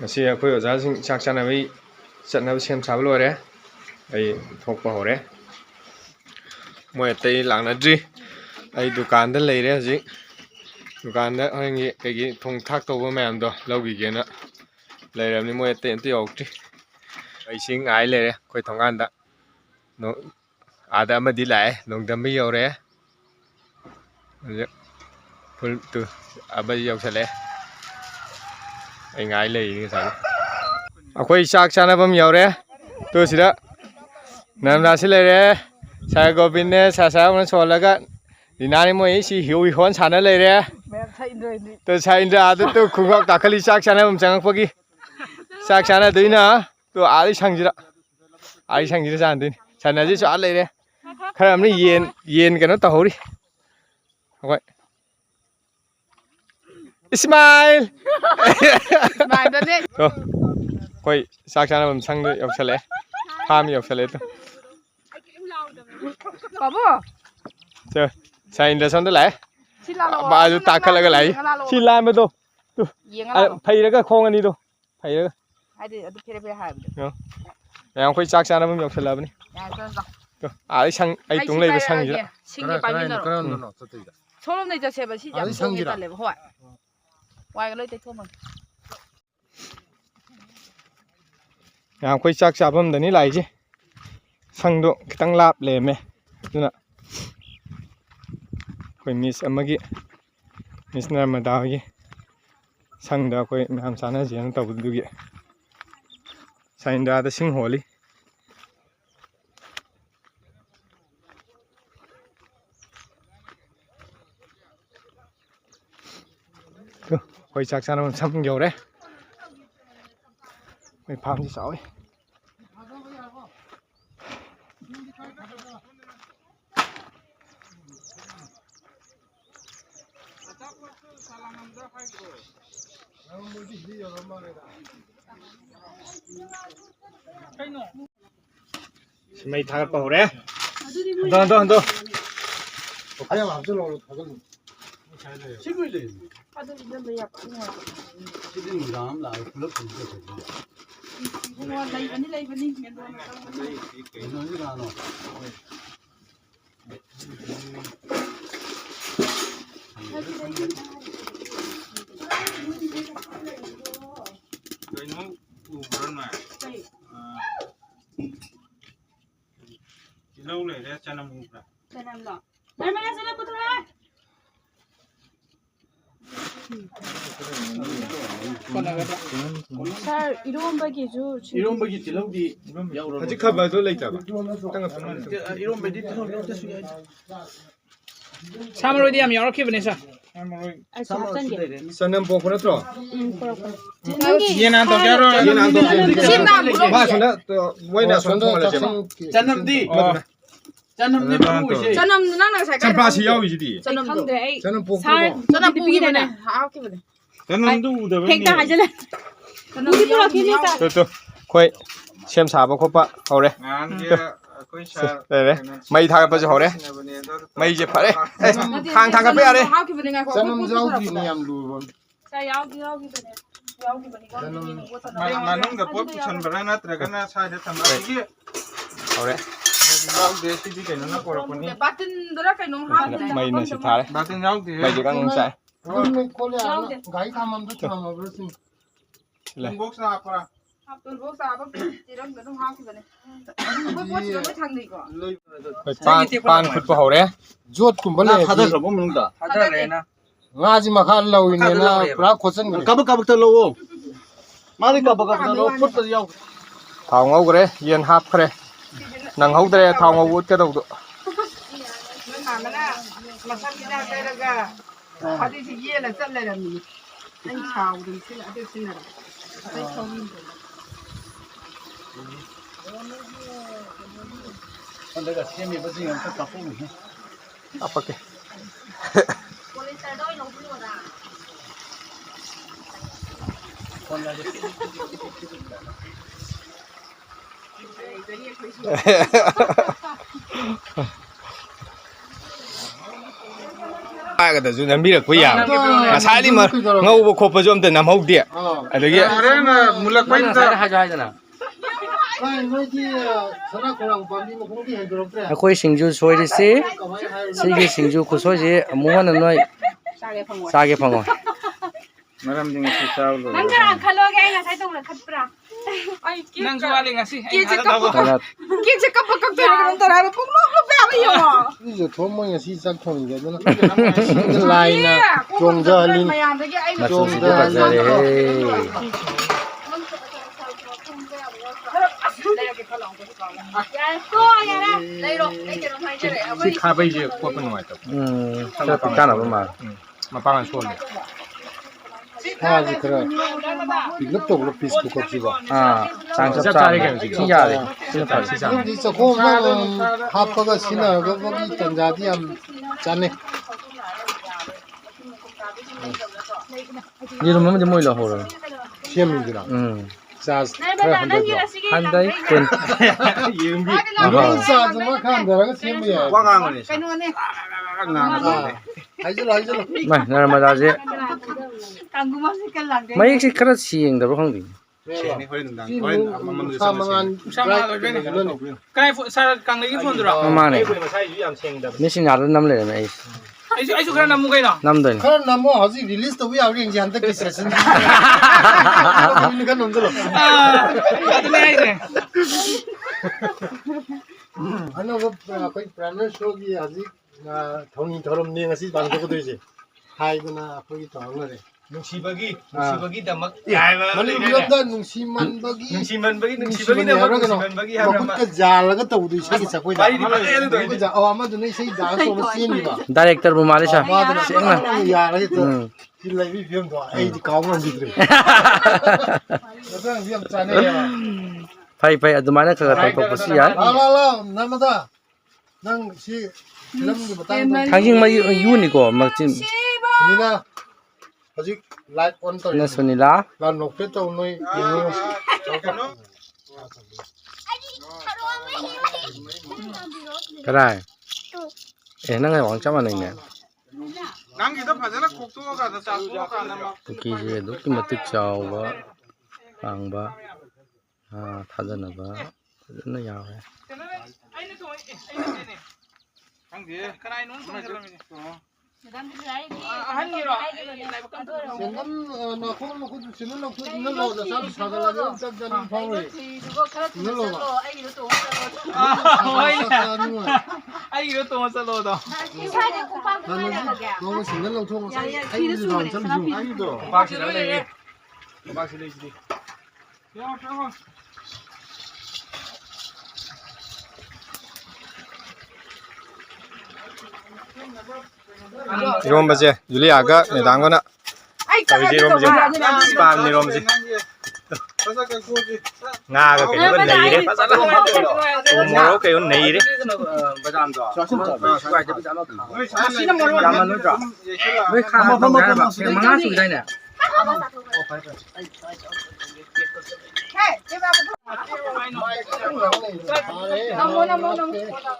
ngasi akhoi oja sing chak chanabai chatnab sem sab lore ai thokpa hore moi atai langnadri ai dukan da leire haji dukan da hoingi egi thong thak toba mayam do logigena leiramni moi atai ante yokti ai sing ai leire khoi thongan da no ada amadi lae longdam bi yore full tu abai yoksale ai ngai lei ni sa akhoi chak chanabam yore to sida namda si leire sai gobin ne sa un solaga dinani moi si hiu hon sana leire to sai indra adu to khungok takhali chak chanabam changpagi chak chana duina to ali sangjira jan din sanaji so leire khara amni yen kano tahori akhoi Ismail to koi chak chanabam sang de yoksale tham yoksale to Kamu? Chờ, sai indra son lại. Ba chú ta khá là cái lại. Xin làm mà đâu. Phải ra cái khong anh đi đâu. Phải ra. Em khơi chắc chắn là mình học làm đi. Ai sang ai tung lấy cái sang gì đó. 처음 내자 제발 시작 좀 달래 봐. 와 이거 lấy thôi mà. Em khơi chắc chắn mình đến lại chứ. Sang độ tăng lạp lề mẹ. Đúng không? Khoi miss amagi miss Narmada sang da khoi mam sana jian taw du gi sain da sing holi to khoi chak sana sam yo re khoi pham ji sao mày thằng bảo đấy, 안 더. 그냥 앞질러 가는. 시골에. 아들 이제 약. 지금 남 나, 클럽 좀 줘. 뭐 라이브니 이놈이 가노. lâu này ra cho năm một là đây mà sẽ làm thôi 살 이런 바기죠 이런 바기 딜러디 아직 가봐도 레이트가 이런 바디 딜러 때 수야 사물로 디암 이렇게 보내서 선남 보고 나서 얘는 또 겨로 봐 손다 또 뭐이나 손도 말하지 짠남디 짠남디 뭐지 저는 누나랑 잘 짬바시 야위지 저는 저는 보고 저는 보기 되네 아 오케이 보네 저는 누구다 백다 하잖아 저는 누구라 기니까 또 거의 시험 사봐 코파 하래 đây mày thằng bây giờ hỏi đấy mày dẹp phải đấy thằng cái bé đấy 짠남 자우기 니암 루본 mà nông gặp bố chăn bả na tra cái na sai để thằng nó cái hỏi đấy rau để xí cái nó có con đi mày này sẽ thà đấy bà tin rau thì mày chỉ ăn sai 그러면 콜레 가이 가만도 참 버렸으니 trung quốc sao à pan khut pa hore jot kumbal에 하다가 뭐 먹는다 하다래나 ngaji makhan lawinena pra khosan kabak talo mari kabak talo put yaw thao ngau kre yen hap kre nang hau tre thao ngau ut cái đầu độ 내가 시험이 무슨 연습 갖고 있네. apa ke ꯄꯥꯏꯒꯗꯁꯨ ꯅꯝꯕꯤꯔꯛꯄ ꯌꯥꯕ ꯉꯁꯥꯏꯗꯤ ꯉꯧꯕ ꯈꯣꯠꯄꯁꯨ ꯑꯝꯇ ꯅꯝꯍꯧꯗꯦ ꯑꯗꯒꯤ ꯑꯔꯦꯅ ꯃꯨꯜꯂꯛꯄꯩꯗ ꯑꯩꯈꯣꯏ ꯁꯤꯡꯖꯨ ꯁꯣꯏꯔꯤꯁꯤ ꯁꯤꯒꯤ ꯁꯤꯡꯖꯨ ꯈꯨꯁꯣꯏꯁꯤ ꯑꯃꯨꯛ ꯍꯟꯅ ꯅꯣꯏ ꯆꯥꯒꯦ ꯐꯪꯉꯣꯏ ꯃꯔꯝꯗꯤ ꯉꯁꯤ ꯆꯥꯎ ꯂꯣꯏꯔꯦ ꯅꯪ ꯀꯅꯥ ꯈꯜꯂꯣꯒꯦ ꯑꯩ ꯉꯁꯥꯏ ꯇꯧꯅ ꯈꯠꯄ꯭ꯔꯥ ꯅꯪꯁꯨ ꯋꯥꯠꯂꯤ ꯉꯁꯤ ꯀꯦꯛꯁꯦ ꯀꯞꯄ ꯀꯞꯇꯣꯏꯔ ꯀꯩꯅꯣꯝ ꯇꯧꯔꯦ ꯍꯥꯏꯕ ꯄꯨꯡꯂꯨꯞ ꯂꯨꯞꯄꯦ ꯍꯥꯏꯕ ꯌꯦꯡꯉꯣ 이제 돈만 여시 짝통이게 되나? 라인나 종자리 ꯃꯌꯥꯝꯗꯒꯤ ꯑꯩꯅ ꯃꯆꯨꯁꯤꯗꯤ ꯐꯖꯔꯦꯍꯦ ꯌꯥꯔꯦ ꯇꯣ ꯌꯥꯔꯦ ꯂꯩꯔꯣ ꯑꯩ ꯀꯩꯅꯣꯝ ꯍꯥꯏꯖꯔꯦ ꯁꯤ ꯈꯥꯕꯩꯁꯦ ꯈꯣꯠꯄ ꯅꯨꯡꯉꯥꯏꯇꯕ ꯈꯔ ꯄꯤꯛꯇꯥꯅꯕ ꯃꯥꯜꯂꯦ ꯃꯄꯥꯡꯒꯜ ꯁꯣꯜꯂꯦ 하지 그래 이것도 그렇 비슷 kop지가 ꯆꯥꯡ ꯆꯞ ꯆꯞ ꯆꯥꯔꯦ ꯆꯥꯔꯦ 그냥 지금. ꯁꯤ 야래 ꯁꯤꯅ ꯐꯔꯦ 그럼 진짜 고마운 하퍼가 신나가 거기 던자디암 짜네 예름 한번 뭐 일로 하라 시험이구나 자 그래 한번 한다이 돈 예은비 이거 싸주마 간다라가 시험이야 왕왕을 했어. ꯀꯩꯅꯣꯅꯦ 하이절로 ꯃꯥꯏ 나라마다지 ꯀꯥꯡꯒꯨꯝ ꯁꯤꯀꯜ ꯂꯥꯡꯗꯦ ꯃꯌꯦꯛꯁꯤ ꯈꯔ ꯁꯦꯡꯗꯕ꯭ꯔꯥ ꯈꯪꯗꯦ ꯍꯣꯔꯦꯟ ꯅꯨꯡꯗꯥꯡ ꯍꯣꯔꯦꯟ ꯑꯃꯃꯝꯗ 사망한 ꯀꯥꯏ ꯀꯥꯡꯂꯩꯒꯤ ꯐꯣꯟꯗꯨꯔꯣ ꯃꯥꯅꯦ ꯃꯁꯥꯏꯁꯨ ꯌꯥꯝ ꯁꯦꯡꯗꯕ ꯃꯦꯁꯤꯟ ꯌꯥꯔ ꯅꯝ ꯂꯩꯔꯝꯃꯦ ꯑꯩꯁꯨ ꯈꯔ ꯅꯝꯃꯨ ꯀꯩꯅꯣ 남도ꯏꯅꯦ 그럼 나뭐 아직 릴리즈 또 우리 이제 한테 세션 이거 놈들어 ꯑꯗꯨꯅꯦ ꯍꯥꯏꯁꯦ 아니 그 거의 브랜드 쇼기 아직 돈이 더럽니 같이 방송도 되지 하이구나 거기 더 하늘에 누시버기다막 아니 우리가 능시만버기 능시만버기다막 능시만버기 하면 그 잘라가 또 우리 세기 잡고 있다 그 아마도 내 세기 다 소리 쓰니 봐 다이렉터부 말이샤 쌩나 야 이거 딜라이비 비용도 에이디 가오만 비드래 그냥 비용 짜네요 파이 ꯑꯗꯨꯃꯥꯏꯅ ꯈꯔ ꯇꯧꯊꯣꯛꯄꯁꯨ ꯌꯥꯏ 알아라 나마다 넌시 필름기 못한 당신 막 유니고 막 지금 니나 아직 라이트 온 또. 나 소닐라 나 녹색 또 오늘 이거 그래 에 나가 왕자만 있네 ꯅꯪꯒꯤꯗ ꯐꯖꯅ ꯈꯣꯛꯇꯣꯛꯑꯀꯥꯟꯗ ꯆꯥꯊꯣꯛꯑꯀꯥꯟꯗ 쿠키ꯁ에 높이 멋득 ꯆꯥꯎꯕ ꯄꯥꯡꯕ ꯊꯥꯖꯅꯕ ꯐꯖꯅ ꯌꯥꯎꯋꯦ ꯑꯩꯅ ꯊꯣꯡꯉꯦ ꯈꯪꯗꯦ ꯀꯅꯥꯏꯅꯣ ꯊꯣꯡꯖꯜꯂꯝꯃꯤꯅꯦ ꯑꯍꯟꯒꯤꯔꯣ 생감 나 콩을 먹고 주는 거 그는 넣어서 살 사가라고 짠짠 파우리 이거 그렇지 아이기로 또 ꯑꯩꯒꯤꯗꯣ ꯇꯣꯡꯉ ꯆꯠꯂꯣꯗꯣ 이사이드 곱하기 하려게 너무 신경 넣고 뭐 길을 쓰면 좀 아이도 박스를 내게 박스를 내지 야 저거 이rombaje 줄리아가 메당거나 저기 이rombaje 스팸 이rombaje 바삭하게 구워지 나가 그거 내일에 우모로 그거 내일에 아시는 걸로 왜 가만 봐 망아 소리다네 해 제발 너무